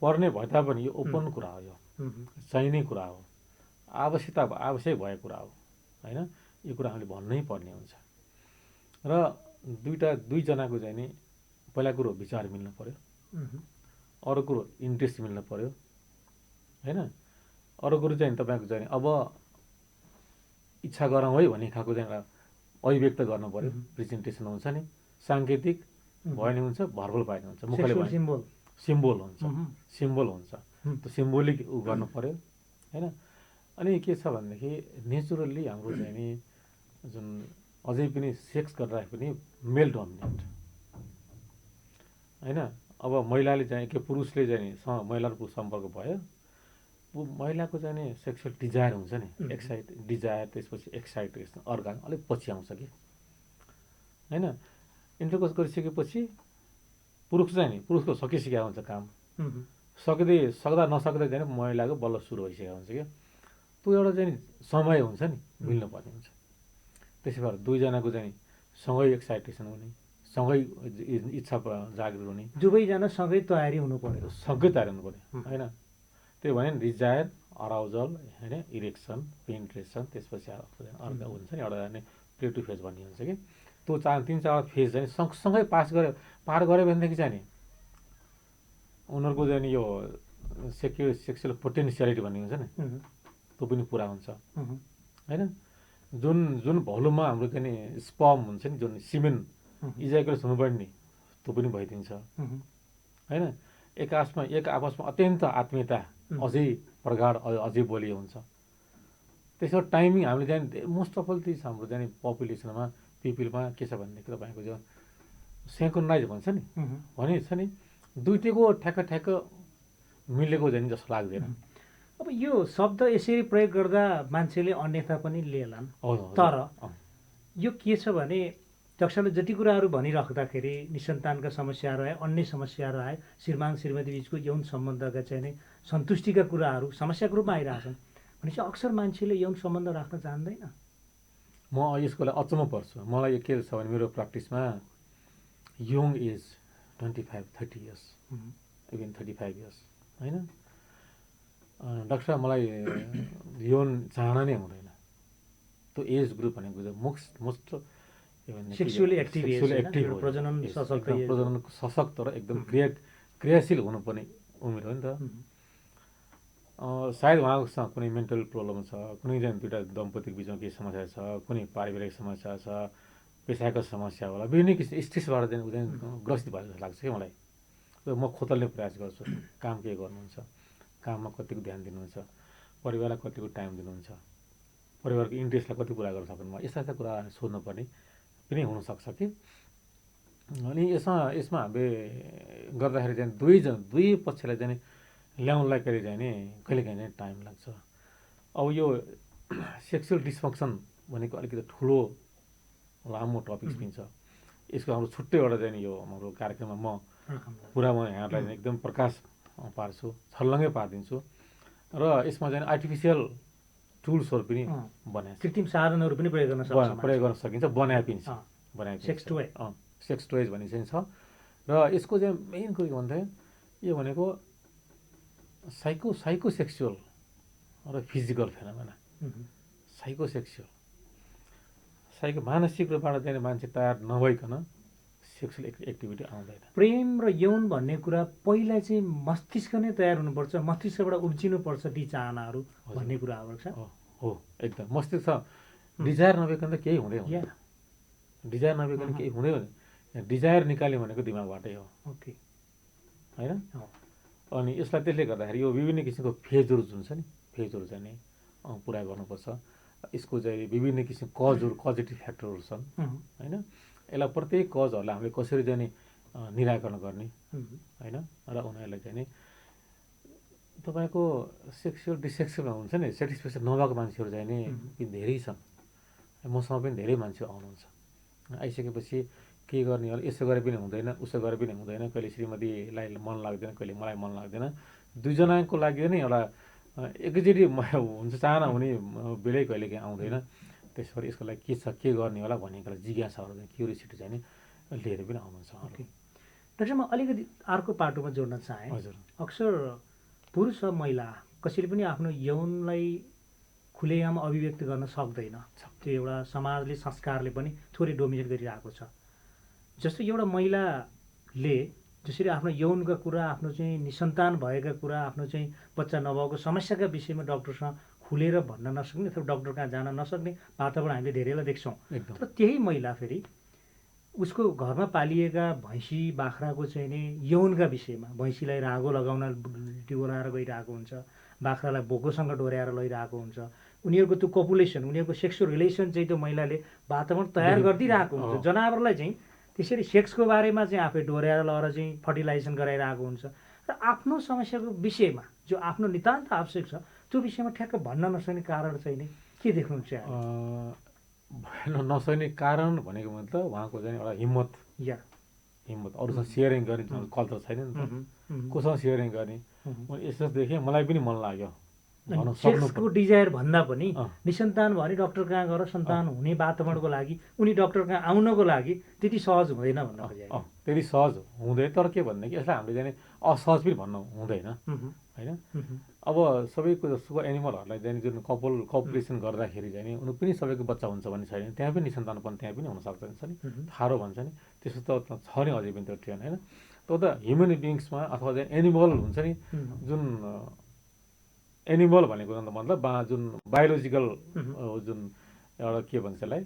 Speaker 4: पर्ने भए तापनि यो ओपन कुरा हो यो चाहिने कुरा हो आवश्यक भएको कुरा हो होइन यो कुरा हामीले भन्नै पर्ने हुन्छ र दुईजनाको चाहिँ नि पहिला कुरो विचार मिल्न पर्यो अरू कुरो इन्ट्रेस्ट मिल्न पर्यो होइन अरू कुरो चाहिँ तपाईँको चाहिँ अब इच्छा गरौँ है भन्ने खालको चाहिँ एउटा अभिव्यक्त गर्नु पर्यो प्रेजेन्टेसन हुन्छ नि साङ्केतिक भयो नि हुन्छ भर्बल भयो नि हुन्छ मुखले सिम्बोल हुन्छ त्यो सिम्बोलिक उ गर्नु पर्यो होइन। अनि के छ भनेदेखि नेचुरल्ली हाम्रो चाहिँ नि जुन अझै पनि सेक्स गर्दा पनि मेल डोमिनेन्ट होइन अब महिलाले चाहिँ के पुरुषले चाहिँ नि महिलाको सम्पर्क भयो महिलाको चाहिँ नि सेक्सुअल डिजायर हुन्छ नि डिजायर त्यसपछि एक्साइटेसन अर्गान अलिक पछि आउँछ कि होइन इन्टरकोर्स गरिसकेपछि पुरुष चाहिँ नि पुरुषको सकिसकेको हुन्छ काम सक्दा नसक्दै चाहिँ महिलाको बल्ल सुरु भइसकेको हुन्छ क्या त्यो एउटा चाहिँ समय हुन्छ नि मिल्नुपर्ने हुन्छ। त्यसै भएर दुईजनाको चाहिँ सँगै एक्साइटेसन हुने सँगै इच्छा जागृत हुने
Speaker 3: दुवैजना सँगै तयारी हुनु पर्यो
Speaker 4: होइन त्यो भने डिजायर अराउजल होइन इरेक्सन पेन्ट्रेसन त्यसपछि अर्को हुन्छ नि एउटा नै प्लेटु फेज भन्ने हुन्छ कि त्यो 3-4 फेज चाहिँ सँगसँगै पार गऱ्यो भनेदेखि चाहिँ नि उनीहरूको चाहिँ यो सेक्सुअल पोटेन्सियलिटी भन्ने हुन्छ नि त्यो पनि पुरा हुन्छ होइन। जुन भोल्युममा हाम्रो चाहिँ नि स्पर्म हुन्छ नि जुन सिमेन इजाकुलेसन हुनुपर्ने नि त्यो पनि भइदिन्छ होइन। एक आपसमा अत्यन्त आत्मीयता अझै प्रगाढ अझै बलियो हुन्छ। त्यसो टाइमिङ हामीले चाहिँ मोस्ट अफ अल चिज हाम्रो चाहिँ पपुलेसनमा पिपलमा के छ भनेदेखि तपाईँको जो सेन्क्रोनाइज भन्छ नि भने छ नि दुइटैको ठ्याक्क मिलेको चाहिँ जस्तो लाग्दैन।
Speaker 3: अब यो शब्द यसरी प्रयोग गर्दा मान्छेले अन्यथा पनि लिएलान् तर यो के छ भने डाक्टरले जति कुराहरू भनिराख्दाखेरि निसन्तानका समस्याहरू आए अन्य समस्याहरू आए श्रीमान श्रीमती बिचको यौन सम्बन्धका चाहिँ नै सन्तुष्टिका कुराहरू समस्याको रूपमा आइरहेछन् भनेपछि अक्सर मान्छेले यौन सम्बन्ध राख्न चाहँदैन।
Speaker 4: म यसको लागि अचम्म पर्छु मलाई के छ भने मेरो प्र्याक्टिसमा young age 25-30 years even 35 years होइन डाक्टर साहब मलाई यौन चाहना नै हुँदैन त्यो एज ग्रुप भनेको मोस्ट
Speaker 3: सेक्सुअली एक्टिभ प्रजनन
Speaker 4: सशक्त र एकदम क्रियाशील हुनुपर्ने उमेर हो नि त। सायद उहाँसँग कुनै मेन्टल प्रब्लम छ कुनै चाहिँ दुइटा दम्पतिको बिचमा केही समस्या छ कुनै पारिवारिक समस्या छ पेसाको समस्या होला विभिन्न किसिम स्ट्रेसबाट चाहिँ उनीहरू ग्रसित भएको जस्तो लाग्छ कि मलाई। म खोतल्ने प्रयास गर्छु काम के गर्नुहुन्छ काममा कतिको ध्यान दिनुहुन्छ परिवारलाई कतिको टाइम दिनुहुन्छ परिवारको इन्ट्रेस्टलाई कति पुरा गर्न सक्नु यस्ता यस्ता कुरा सोध्नुपर्ने पनि हुनसक्छ कि। अनि यसमा हामीले गर्दाखेरि चाहिँ दुई पक्षलाई चाहिँ ल्याउनलाई कहिलेकाहीँ चाहिँ टाइम लाग्छ। अब यो सेक्सुअल डिसफङ्क्सन भनेको अलिकति ठुलो लामो टपिक्स पनि छ। यसको हाम्रो छुट्टै एउटा चाहिँ यो हाम्रो कार्यक्रममा म यहाँलाई एकदम प्रकाश पार्छु, छर्लङ्गै पारिदिन्छु। र यसमा चाहिँ आर्टिफिसियल टुल्सहरू पनि बनाए,
Speaker 3: कृत्रिम साधनहरू पनि प्रयोग गर्न
Speaker 4: सकिन्छ, बनाए पनि छ। सेक्स टोयज भन्ने चाहिँ छ। र यसको चाहिँ मेन कुरो के भन्दाखेरि यो भनेको साइकोसेक्सुअल र फिजिकल फेनोमेना। मानसिक रूपबाट चाहिँ मान्छे तयार नभइकन सेक्सुअल एक्टिभिटी आउँदैन।
Speaker 3: प्रेम र यौन भन्ने कुरा पहिला चाहिँ मस्तिष्क नै तयार हुनुपर्छ, मस्तिष्कबाट उब्जिनुपर्छ ती चाहनाहरू भन्ने कुरा आवश्यक छ।
Speaker 4: हो एकदम। मस्तिष्क डिजायर नभइकन त केही हुँदै हुँदैन। डिजायर नभइकन केही हुँदै हुँदैन। डिजायर निकाल्यो भनेको दिमागबाटै हो।
Speaker 3: ओके,
Speaker 4: होइन? अनि यसलाई त्यसले गर्दाखेरि यो विभिन्न किसिमको फेजहरू जुन छ नि, फेजहरू चाहिँ नि पुरा गर्नुपर्छ। यसको चाहिँ विभिन्न किसिमको कजेटिभ फ्याक्टरहरू छन्, होइन? यसलाई प्रत्येक कजहरूलाई हामीले कसरी चाहिँ नि निराकरण गर्ने, होइन? र उनीहरूलाई चाहिँ नि तपाईँको सेक्सुअल डिसेक्सुअल हुन्छ नि, सेटिस्फ्याक्सन नभएको मान्छेहरू चाहिँ नि धेरै छन्। मसँग पनि धेरै मान्छे आउनुहुन्छ। आइसकेपछि के गर्ने होला, यसो गरे पनि हुँदैन, उसो गरे पनि हुँदैन, कहिले श्रीमतीलाई मन लाग्दैन, कहिले मलाई मन लाग्दैन। दुईजनाको लागि नै एउटा एकैचोटि हुन्छ चाहना हुने बेलै कहिले काहीँ आउँदैन। त्यसबाट यसको लागि के छ, के गर्ने होला भन्ने कुरा जिज्ञासाहरू चाहिँ क्युरियोसिटी चाहिँ नि लिएर पनि आउनुहुन्छ।
Speaker 3: ओके डाक्टर, म अलिकति अर्को पाटोमा जोड्न चाहेँ।
Speaker 4: हजुर।
Speaker 3: अक्सर पुरुष र महिला कसैले पनि आफ्नो यौनलाई खुलेआम अभिव्यक्त गर्न सक्दैन। त्यो एउटा समाजले, संस्कारले पनि थोरै डोमिनेट गरिरहेको छ। जस्तो एउटा महिलाले जसरी आफ्नो यौनका कुरा, आफ्नो चाहिँ निसन्तान भएका कुरा, आफ्नो चाहिँ बच्चा नभएको समस्याका विषयमा डक्टरसँग खुलेर भन्न नसक्ने अथवा डक्टर कहाँ जान नसक्ने वातावरण हामीले धेरैलाई देख्छौँ। तर त्यही महिला फेरि उसको घरमा पालिएका भैँसी बाख्राको चाहिँ नि यौनका विषयमा, भैँसीलाई रागो लगाउन डोराएर गइरहेको हुन्छ, बाख्रालाई बोकोसँग डोर्याएर लैरहेको हुन्छ। उनीहरूको त्यो कपुलेसन, उनीहरूको सेक्सुअल रिलेसन चाहिँ त्यो महिलाले वातावरण तयार गरिदिरहेको हुन्छ। जनावरलाई चाहिँ त्यसरी सेक्सको बारेमा चाहिँ आफै डोर्याएर लगेर चाहिँ फर्टिलाइजेसन गराइरहेको हुन्छ। र आफ्नो समस्याको विषयमा जो आफ्नो नितान्त आवश्यक छ त्यो विषयमा ठ्याक्क भन्न नसक्ने कारण चाहिँ नि के देख्नुहुन्छ?
Speaker 4: भन्न नसक्ने कारण भनेको मतलब उहाँको चाहिँ एउटा हिम्मत अरूसँग सेयरिङ गर्ने कल्चर छैन नि त। कोसँग सेयरिङ गर्ने? यसो देखेँ, मलाई पनि मन लाग्यो।
Speaker 3: सेक्सको डिजायर भन्दा पनि निसन्तान भने डक्टर कहाँ गएर सन्तान हुने वातावरणको लागि, उनी डक्टर कहाँ आउनको लागि त्यति सहज हुँदैन भन्न खोजेको।
Speaker 4: त्यति सहज हुँदैन। तर के भनेदेखि यसलाई हामीले चाहिँ असहज पनि भन्नु हुँदैन, होइन? अब सबैको जस्तो एनिमलहरूलाई चाहिँ जुन कपुलेसन गर्दाखेरि चाहिँ नि उनीहरू पनि सबैको बच्चा हुन्छ भन्ने छैन। त्यहाँ पनि निसन्तानपन त्यहाँ पनि हुनसक्छ नि, थारो भन्छ नि, त्यस्तो त छ नि अझै पनि त्यो ट्रेन, होइन? त्यो त ह्युमन बिङ्समा अथवा चाहिँ एनिमल हुन्छ नि, जुन एनिमल भनेको मतलब जुन बायोलोजिकल जुन एउटा के भन्छ यसलाई,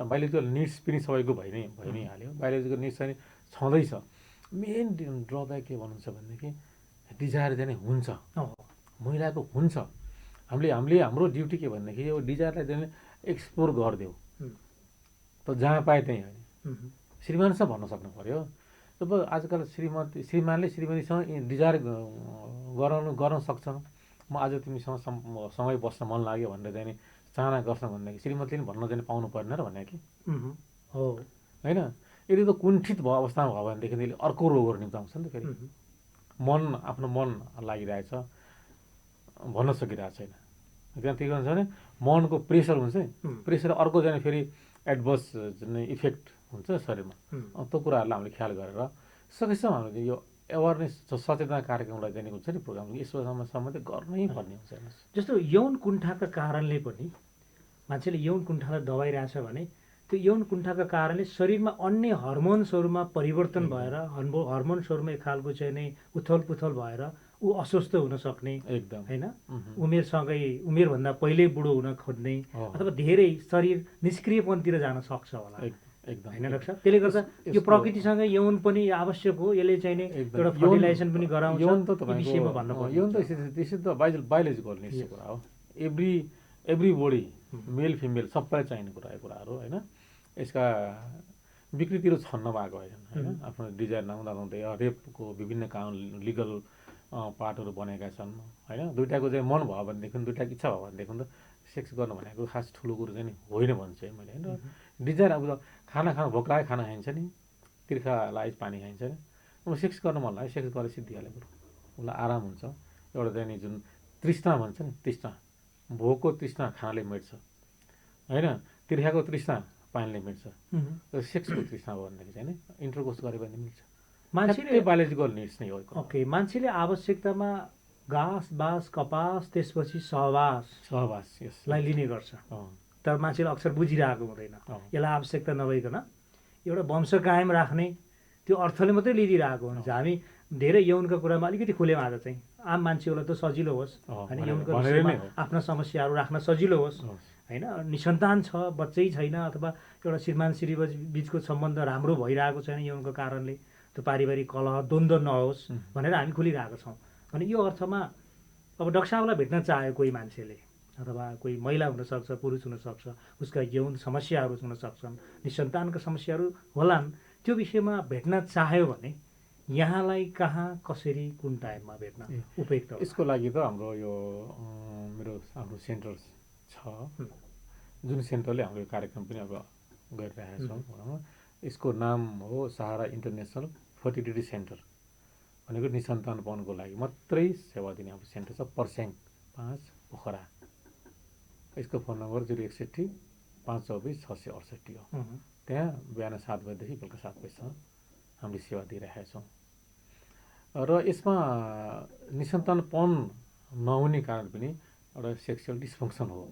Speaker 4: बायोलोजिकल निड्स पनि सबैको भइ नै हाल्यो। बायोलोजिकल निड्स चाहिँ छँदैछ। मेन ड्रब्याक के भन्नुहुन्छ भनेदेखि डिजायर चाहिँ हुन्छ, महिलाको हुन्छ। हाम्रो ड्युटी के भनेदेखि यो डिजायरलाई चाहिँ एक्सप्लोर गरिदेऊ, त जहाँ पाए त्यहीँ होइन। श्रीमानसँग भन्न सक्नु पऱ्यो। जब आजकल श्रीमानले श्रीमतीसँग डिजायर गर्न सक्छ। म आज तिमीसँग सँगै बस्न मन लाग्यो भनेर चाहिँ चाहना गर्छ भनेदेखि श्रीमतीले पनि भन्न चाहिँ पाउनु पर्ने र भने कि
Speaker 3: हो,
Speaker 4: होइन? यदि त कुण्ठित भयो अवस्थामा भयो भनेदेखि त्यसले अर्को रोगहरू निम्ताउँछ नि त। फेरि आफ्नो मन लागिरहेछ, भन्न सकिरहेको छैन। त्यहाँ के भन्छ भने मनको प्रेसर हुन्छ नि, प्रेसर अर्को चाहिँ फेरि एडभर्स इफेक्ट हुन्छ शरीरमा। त्यो कुराहरूलाई हामीले ख्याल गरेर सकेसम्म हामीले यो एवारनेस सचेतना कार्यक्रमलाई चाहिँ हुन्छ नि प्रोग्राम यसोसम्म चाहिँ गर्नै पर्ने हुन्छ।
Speaker 3: जस्तो यौन कुण्ठाका कारणले पनि मान्छेले यौन कुण्ठालाई दबाइरहेछ भने त्यो यौन कुण्ठाका कारणले शरीरमा अन्य हर्मोन्सहरूमा परिवर्तन भएर हर्मोन्सहरूमा एक खालको चाहिँ नै उथल पुथल भएर ऊ अस्वस्थ हुन सक्ने,
Speaker 4: एकदम,
Speaker 3: होइन? उमेरभन्दा पहिल्यै बुढो हुन खोज्ने अथवा धेरै शरीर निष्क्रियपनतिर जान सक्छ होला,
Speaker 4: एकदम,
Speaker 3: होइन डाक्टर? त्यसले गर्दा यो प्रकृतिसँग यौन पनि आवश्यक हो। यसले चाहिँ नि एउटा फर्टिलाइजेसन पनि गराउँछ।
Speaker 4: यौन त
Speaker 3: विषयमा भन्नु पर्यो।
Speaker 4: यौन त बायोलोजिकल निड्सको कुरा हो। Every everybody male female सबैलाई चाहिने कुराहरू होइन। यसका विकृतिहरू छन् नभएको होइन होइन। आफ्नो डिजायर नहुँदै रेपको विभिन्न कानुन लिगल पार्टहरू बनेका छन् होइन। दुइटाको चाहिँ मन भयो भनेदेखि, दुइटाको इच्छा भयो भनेदेखि त सेक्स गर्नु भनेको खास ठुलो कुरो चाहिँ नि होइन भन्छु है मैले होइन। डिजायर अब खाना भोक लाग्यो खाना खाइन्छ नि, तिर्खा लाइज पानी खाइन्छ नि। अब सेक्स गर्नु मन लाग्यो सेक्स गरेर सिद्धिहाल्यो कुरो, उसलाई आराम हुन्छ। एउटा चाहिँ नि जुन तृष्णा भन्छ नि, तृष्णा भोकको तृष्णा खानाले मेट्छ होइन, तिर्खाको तृष्णा पानीले मेट्छ। सेक्सको तृष्णा भयो भनेदेखि चाहिँ नि इन्टरकोर्स गऱ्यो भने मिल्छ। मान्छेले बायोलोजिकल निड्स नै हो।
Speaker 3: ओके, मान्छेले आवश्यकतामा घाँस बाँस कपास त्यसपछि सहवासलाई लिने गर्छ, तर मान्छेले अक्सर बुझिरहेको हुँदैन। यसलाई आवश्यकता नभइकन एउटा वंश कायम राख्ने त्यो अर्थले मात्रै लिइदिरहेको हुन्छ। हामी धेरै यौनका कुरामा अलिकति खुल्यौँ आज चाहिँ, आम मान्छेहरूलाई त सजिलो होस् होइन, यौनको विषयमा आफ्ना समस्याहरू राख्न सजिलो होस् होइन। निसन्तान छ, बच्चै छैन, अथवा एउटा श्रीमान श्री बिचको सम्बन्ध राम्रो भइरहेको छैन यौनको कारणले, त्यो पारिवारिक कलह द्वन्द्व नहोस् भनेर हामी खुलिरहेको छौँ। अनि यो अर्थमा अब डाक्टर साहबलाई भेट्न चाह्यो कोही मान्छेले, अथवा कोही महिला हुनसक्छ, पुरुष हुनसक्छ, उसका यौन समस्याहरू हुन सक्छन्, निसन्तानका समस्याहरू होलान्, त्यो विषयमा भेट्न चाह्यो भने यहाँलाई कहाँ कसरी कुन टाइममा भेट्न उपयुक्त?
Speaker 4: यसको लागि त हाम्रो यो हाम्रो सेन्टर छ, जुन सेन्टरले हाम्रो यो कार्यक्रम पनि अब गरिरहेका छौँ भनौँ। यसको नाम हो सहारा इन्टरनेसनल फर्टिलिटी सेन्टर भनेको निसन्तानपनको लागि मात्रै सेवा दिने हाम्रो सेन्टर छ। पर्स्याङ 5 पोखरा। यसको फोन नम्बर 061 524 668 हो। त्यहाँ बिहान 7 बजेदेखि बेलुका 7 बजीसम्म हामीले सेवा दिइरहेका छौँ। र यसमा निसन्तानपन नहुने कारण पनि एउटा सेक्सुअल डिसफङ्सन हो,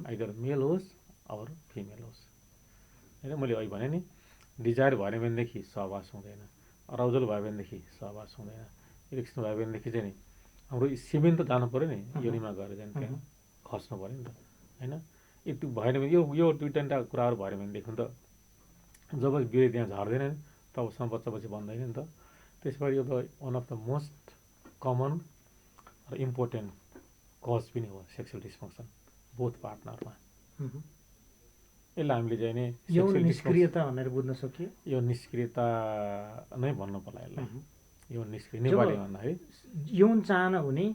Speaker 4: आइदर मेल होस् अर फिमेल होस् होइन। मैले अहिले भने नि डिजायर भयो भनेदेखि सहवास हुँदैन, अराउजल भयो भनेदेखि सहवास हुँदैन, इरेक्सन भयो भनेदेखि चाहिँ नि हाम्रो सिमेन त जानु पऱ्यो नि, योनिमा गएर चाहिँ त्यहाँ खस्नु पऱ्यो नि त होइन। यति भएन भने यो दुई तिनवटा कुराहरू भएन भनेदेखि त जब बिहे त्यहाँ झर्दैन नि तबसम्म बच्चा पछि बन्दैन नि त। त्यसबाट यो त one of the most common र इम्पोर्टेन्ट कज पनि हो सेक्सुअल डिसफङ्सन बोथ पार्टनरमा। यसलाई हामीले चाहिँ नि
Speaker 3: यौन निष्क्रियता भनेर बुझ्न सकियो।
Speaker 4: यो निष्क्रियता नै भन्नु पर्ला यसलाई। यौन निष्क्रिय नेपाली भन्दाखेरि
Speaker 3: यौन चाहना हुने,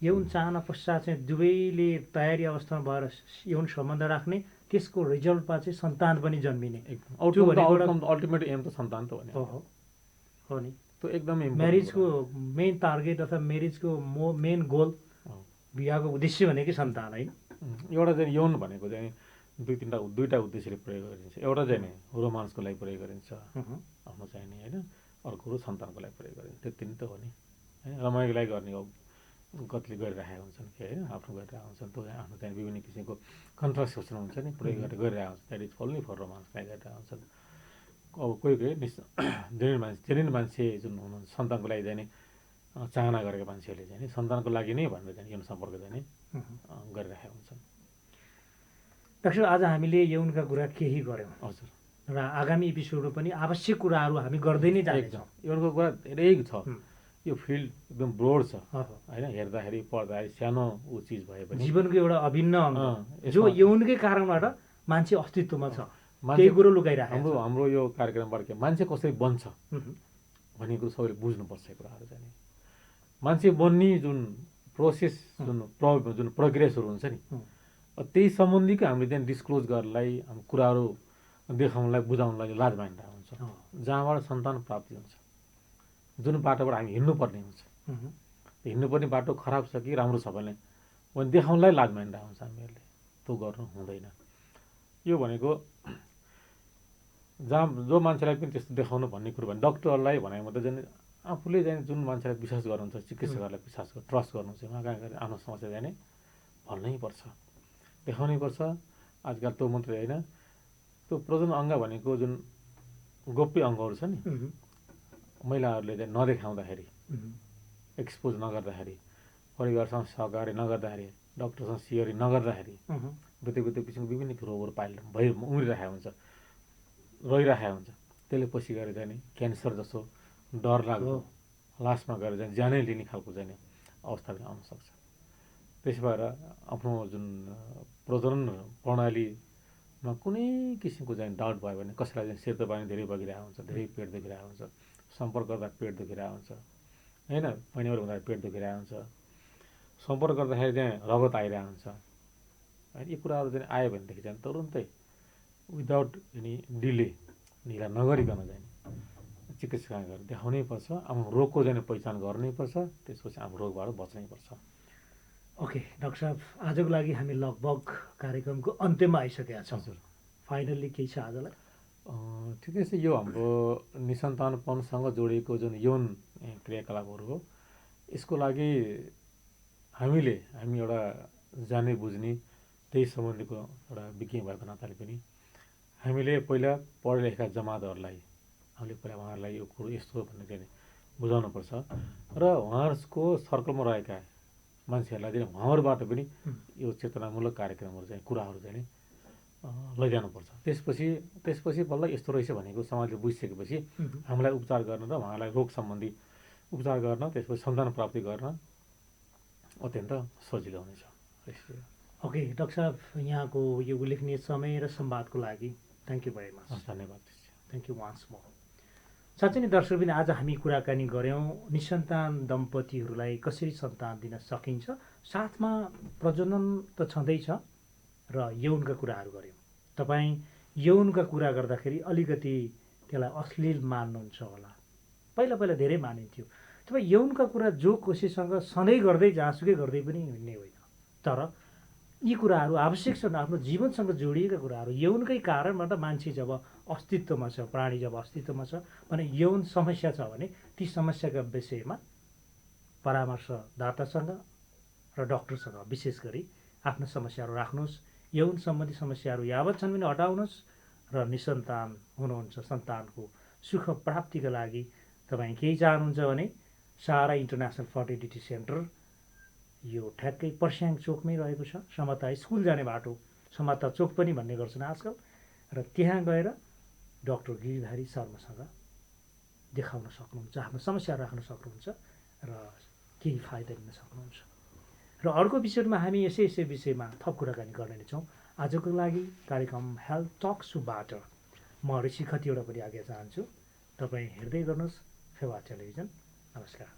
Speaker 3: यौन चाहना पश्चात चाहिँ दुवैले तयारी अवस्थामा भएर यौन सम्बन्ध राख्ने, त्यसको रिजल्टमा चाहिँ सन्तान पनि जन्मिने।
Speaker 4: अल्टिमेट एम त सन्तान त
Speaker 3: हो नि।
Speaker 4: त्यो एकदमै
Speaker 3: म्यारिजको मेन टार्गेट अथवा म्यारिजको मेन गोल, विवाहको उद्देश्य भनेकै सन्तान होइन।
Speaker 4: एउटा चाहिँ यौन भनेको चाहिँ दुईवटा उद्देश्यले प्रयोग गरिन्छ। एउटा चाहिँ नि रोमान्सको लागि प्रयोग गरिन्छ आफ्नो चाहिने होइन, अर्को कुरो सन्तानको लागि प्रयोग गरिन्छ। त्यो तिन त हो नि होइन। रमाइलोको लागि गर्ने हो कतिले गरिरहेका हुन्छन् कि होइन, आफ्नो गरिरहेका हुन्छन्, त्यो आफ्नो चाहिँ विभिन्न किसिमको कन्ट्रासेप्सन हुन्छ नि प्रयोग गरेर गरिरहेका हुन्छन्। That is only for romance लागि गरिरहेका हुन्छन्। अब कोही जेन्युन मान्छे जुन हुनुहुन्छ सन्तानको लागि चाहिँ नि चाहना गरेको मान्छेहरूले चाहिँ नि सन्तानको लागि नै भनेर चाहिँ यौन सम्पर्क चाहिँ नि गरिरहेका हुन्छन्।
Speaker 3: डाक्टर आज हामीले यौनका कुरा केही गऱ्यौँ
Speaker 4: हजुर,
Speaker 3: र आगामी एपिसोडमा पनि आवश्यक कुराहरू हामी गर्दै नै जानेछौँ।
Speaker 4: यौनको कुरा धेरै छ, यो फिल्ड एकदम ब्रोड छ होइन। हेर्दाखेरि पढ्दाखेरि सानो ऊ चिज भए पनि
Speaker 3: जीवनको एउटा अभिन्न अङ्ग जो यौनकै कारणबाट मान्छे अस्तित्वमा छ, केही कुरो लुकाइरहेको।
Speaker 4: हाम्रो यो कार्यक्रमबाट के मान्छे कसरी बन्छ भन्ने कुरो सबैले बुझ्नुपर्छ। कुराहरू चाहिँ नि मान्छे बन्ने जुन प्रोसेस जुन प्रक्रिया सुरु हुन्छ नि, त्यही सम्बन्धीको हामीले चाहिँ डिस्क्लोज गर्नलाई कुराहरू देखाउनलाई बुझाउनलाई लाज मानिरहेको हुन्छ। जहाँबाट सन्तान प्राप्ति हुन्छ, जुन बाटोबाट हामी हिँड्नुपर्ने हुन्छ, हिँड्नुपर्ने बाटो खराब छ कि राम्रो छ भने देखाउनलाई लाज मानिरहेको हुन्छ हामीहरूले। त्यो गर्नु हुँदैन। यो भनेको जहाँ जो मान्छेलाई पनि त्यस्तो देखाउनु भन्ने कुरो भने डक्टरलाई भने मात्रै चाहिँ आफूले चाहिँ जुन मान्छेलाई विश्वास गर्नुहुन्छ, चिकित्सकहरूलाई विश्वास ट्रस्ट गर्नुहुन्छ, उहाँ कहाँ गएर आफ्नो समस्या जाने भन्नै पर्छ, देखाउनै पर्छ। आजकल त्यो मात्रै होइन, त्यो प्रजनन अङ्ग भनेको जुन गोप्य अङ्गहरू छ नि, महिलाहरूले चाहिँ नदेखाउँदाखेरि, एक्सपोज नगर्दाखेरि, परिवारसँग सहकारी नगर्दाखेरि, डक्टरसँग सियरी नगर्दाखेरि बित्दै किसिमको विभिन्न रोगहरू उम्रिरहेको हुन्छ, रहिरहेको हुन्छ। त्यसले पछि गएर चाहिँ नि क्यान्सर जस्तो डर लाग्दो लास्टमा गएर चाहिँ ज्यानै लिने खालको चाहिँ अवस्था पनि आउन सक्छ। त्यसो भएर आफ्नो जुन प्रजनन प्रणालीमा कुनै किसिमको चाहिँ डाउट भयो भने कसैलाई चाहिँ सेतो पानी धेरै बगिरहेको हुन्छ, धेरै पेट दुखिरहेको हुन्छ, सम्पर्क गर्दा पेट दुखिरहेको हुन्छ होइन, महिनावारी हुँदा पेट दुखिरहेको हुन्छ, सम्पर्क गर्दाखेरि चाहिँ रगत आइरहेको हुन्छ होइन। यी कुराहरू चाहिँ आयो भनेदेखि चाहिँ तुरुन्तै विदाउट एनी डिले ढिला नगरिकन चाहिँ चिकित्सा गरेर देखाउनै पर्छ। अब रोगको चाहिँ पहिचान गर्नै पर्छ, त्यसपछि अब रोगबाट बच्नै पर्छ।
Speaker 3: ओके डाक्टर साहब, आजको लागि हामी लगभग कार्यक्रमको अन्त्यमा आइसकेका छौँ।
Speaker 4: हजुर,
Speaker 3: फाइनल्ली केही छ आजलाई?
Speaker 4: ठिकै छ। यो हाम्रो निसन्तानपनसँग जोडिएको जुन यौन क्रियाकलापहरू हो, यसको लागि हामी एउटा जाने बुझ्ने त्यही सम्बन्धीको एउटा विज्ञ भएको नाताले पनि हामीले पहिला पढे लेखेका जमातहरूलाई हामीले पहिला उहाँहरूलाई यो कुरो यस्तो हो भन्ने चाहिँ बुझाउनुपर्छ र उहाँहरूको सर्कलमा रहेका मान्छेहरूलाई चाहिँ उहाँहरूबाट पनि यो चेतनामूलक कार्यक्रमहरू चाहिँ कुराहरू चाहिँ लैजानुपर्छ। त्यसपछि बल्ल यस्तो रहेछ भनेको समाजले बुझिसकेपछि हामीलाई उपचार गर्न र उहाँलाई रोग सम्बन्धी उपचार गर्न, त्यसपछि सन्तान प्राप्ति गर्न अत्यन्त सजिलो हुनेछ।
Speaker 3: ओके डाक्टर साहब, यहाँको यो उल्लेखनीय समय र संवादको लागि थ्याङ्क यू भेरी मच।
Speaker 4: धन्यवाद।
Speaker 3: Thank you once more. साँच्चै नै दर्शकबिन आज हामी कुराकानी गऱ्यौँ निसन्तान दम्पतिहरूलाई कसरी सन्तान दिन सकिन्छ, साथमा प्रजनन त छँदैछ र यौनका कुराहरू गऱ्यौँ। तपाईँ यौनका कुरा गर्दाखेरि अलिकति त्यसलाई अश्लील मान्नुहुन्छ होला, पहिला धेरै मानिन्थ्यो। तपाईँ यौनका कुरा जो कसैसँग सधैँ गर्दै जहाँसुकै गर्दै पनि हुने होइन, तर यी कुराहरू आवश्यक छन्। आफ्नो जीवनसँग जोडिएका कुराहरू, यौनकै कारणबाट मान्छे जब अस्तित्वमा छ, प्राणी जब अस्तित्वमा छ भने यौन समस्या छ भने ती समस्याका विषयमा परामर्शदातासँग र डाक्टरसँग विशेष गरी आफ्ना समस्याहरू राख्नुहोस्। यौन सम्बन्धी समस्याहरू यावत छन् भने हटाउनुहोस् र निसन्तान हुनुहुन्छ, सन्तानको सुख प्राप्तिका लागि तपाईँ केही चाहनुहुन्छ भने सहारा इन्टरनेसनल फर्टिलिटी सेन्टर यो ठ्याक्कै पर्स्याङ चोकमै रहेको छ। समता स्कुल जाने बाटो समता चोक पनि भन्ने गर्छन् आजकल, र त्यहाँ गएर डाक्टर गिरिधारी शर्मासँग देखाउन सक्नुहुन्छ, आफ्नो समस्या राख्न सक्नुहुन्छ र केही फाइदा लिन सक्नुहुन्छ। र अर्को एपिसोडमा हामी यसै विषयमा थप कुराकानी गर्ने नै छौँ। आजको लागि कार्यक्रम हेल्थ टक्सबाट म ऋषि खतिवडा पनि आज्ञा चाहन्छु। तपाईँ हेर्दै गर्नुहोस् फेवा टेलिभिजन। नमस्कार।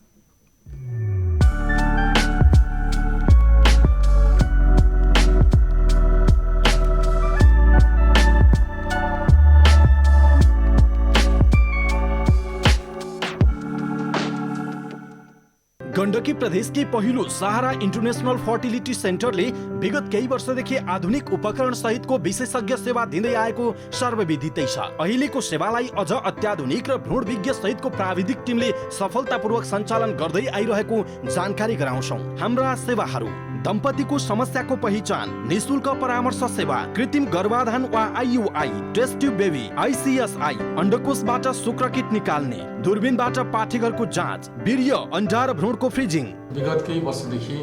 Speaker 1: गण्डकी प्रदेशकी पहिलो सहारा इन्टरनेसनल फर्टिलिटी सेन्टरले विगत केही वर्षदेखि आधुनिक उपकरण सहितको विशेषज्ञ सेवा दिँदै आएको सर्वविदितै छ। अहिलेको सेवालाई अझ अत्याधुनिक र भ्रूण विज्ञ सहितको प्राविधिक टिमले सफलतापूर्वक सञ्चालन गर्दै आइरहेको जानकारी गराउँछौँ। हाम्रा सेवाहरू: दम्पतिको समस्याको पहिचान, निशुल्क परामर्श सेवा, कृत्रिम गर्भाधान वा आइयुआई, टेस्ट ट्युब बेबी, आइसिएसआई, अण्डकोषबाट शुक्रकिट निकाल्ने, दूरबीनबाट पाठेघरको जाँच, वीर्य, अन्डा र भ्रूणको फ्रिजिङ।
Speaker 2: विगत केही वर्षदेखि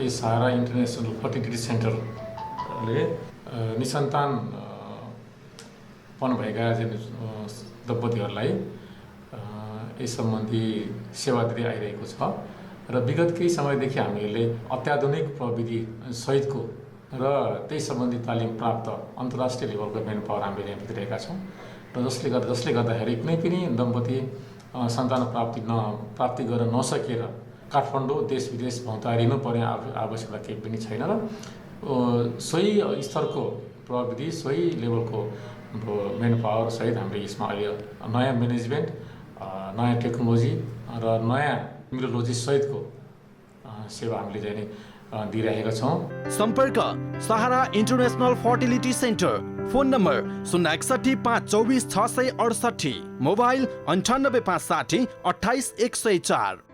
Speaker 2: यस सहारा इन्टरनेसनल फर्टिलिटी सेन्टरले निसन्तान पन भएका दम्पतिहरूलाई यस सम्बन्धी सेवा दिँदै आइरहेको छ र विगत केही समयदेखि हामीले अत्याधुनिक प्रविधि सहितको र त्यही सम्बन्धी तालिम प्राप्त अन्तर्राष्ट्रिय लेभलको मेन पावर हामीले यहाँ दिइरहेका छौँ र जसले गर्दाखेरि कुनै पनि दम्पति सन्तान प्राप्ति गर्न नसकेर काठमाडौँ देश विदेश भौँतारिनु पर्ने आवश्यकता केही पनि छैन र सोही स्तरको प्रविधि, सोही लेभलको मेन पावर सहित हामीले यसमा अहिले नयाँ म्यानेजमेन्ट, नयाँ टेक्नोलोजी र नयाँ न्युरोलोजी सहितको सेवा हामीले चाहिँ दिइरहेका छौँ।
Speaker 1: सम्पर्क Sahara international fertility centre. Phone number 061 524 668, mobile 98 560 28 104।